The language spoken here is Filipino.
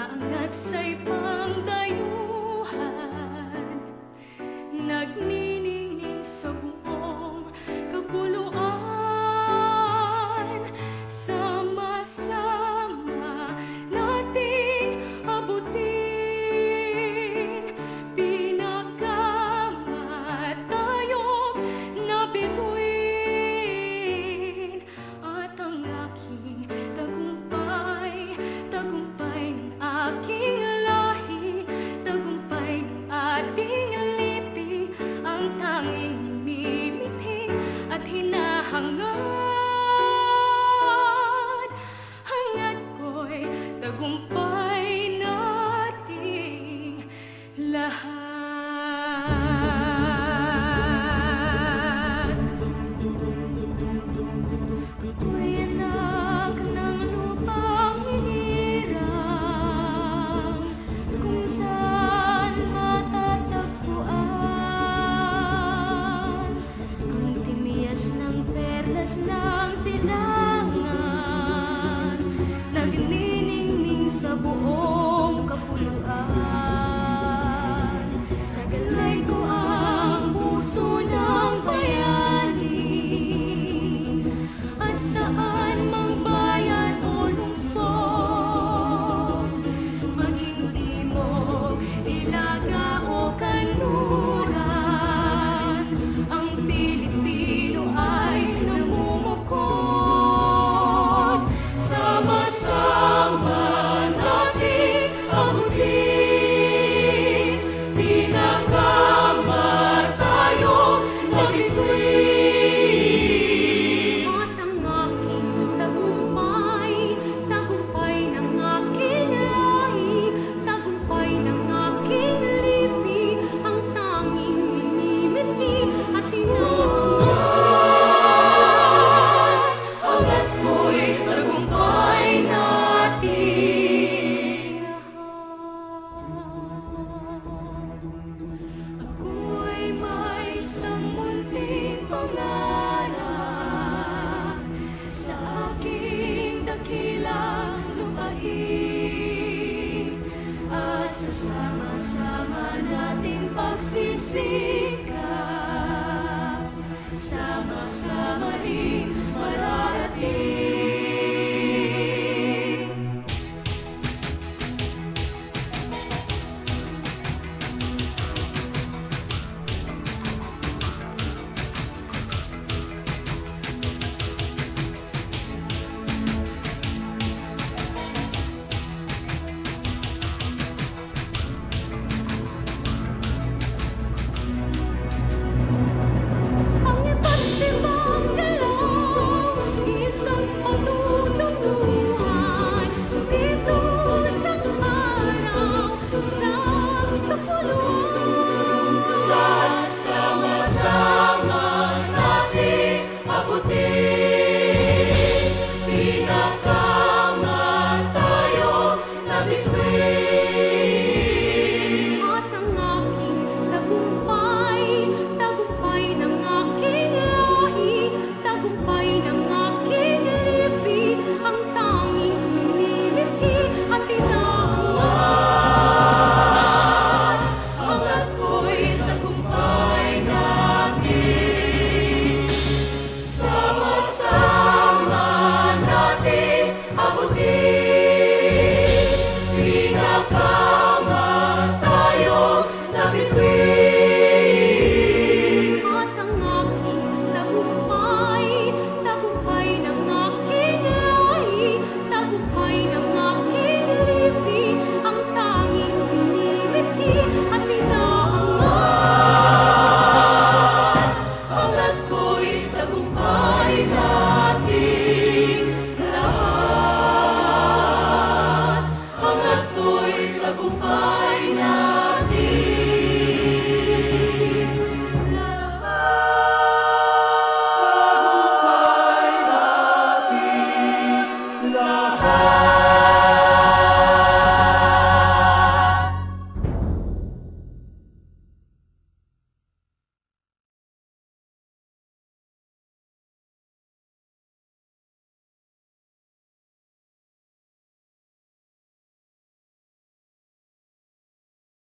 Umaangat sa'y pangdayuhan, nagniningning sa buong kapuluan. Sama-sama nating abutin pinagkamatayog na bituin. At ang aking tagumpay, tagumpay ng aking lahi, tagumpay ng ating lipi, ang tanging minimithi at hinahangad. Hangad ko'y tagumpay nating lahat. Ako'y anak ng lupang hinirang, kung saan matatagpuan ang timiyas ng perlas ng silangan, nagniningning sa buong kapuluan. Tagalay ko ang puso ng bayani, at saan mang bayan o lungsod, maging timog, ilaga o kanluran, ang Pilipino ay namumukod. Sama-sama nating abutin pinagkamatayog na bituin. At ang aking tagumpay, tagumpay ng aking lahi, tagumpay ng aking lipi, ang tanging minimithi at hinahangad. Hangad ko'y tagumpay nating lahat. Ako'y may isang munting pangarap sa aking dakilang lupain, at sa sama-sama nating pagsisisi